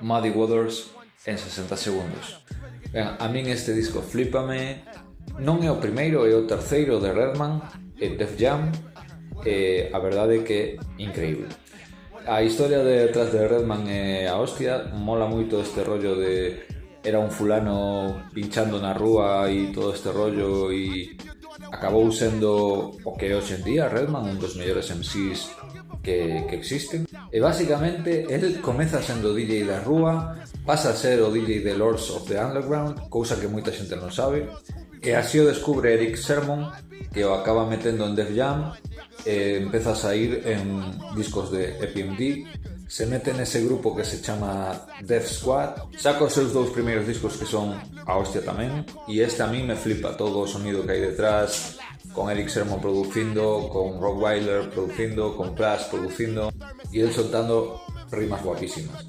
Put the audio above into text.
Muddy Waters en 60 segundos. Ben, a min este disco flipame. Non é o primeiro, é o terceiro de Redman, Def Jam, e a verdade é que é increíble. A historia detrás de Redman é a hostia, mola moito este rollo de era un fulano pinchando na rúa e todo este rollo e acabou sendo o que é hoxe en día Redman, un dos mellores MCs que existen. E basicamente el comeza sendo DJ da rúa, pasa a ser o DJ de Lords of the Underground, cousa que moita xente non sabe, e así o descubre Erick Sermon, que o acaba metendo en Def Jam, e empeza a sair en discos de EPMD, se mete nese grupo que se chama Def Squad, saca os seus dous primeiros discos que son a hostia tamén, e este a mí me flipa todo o sonido que hai detrás, con Erick Sermon producindo, con Rottweiler producindo, con Crash producindo, e el soltando rimas guapísimas.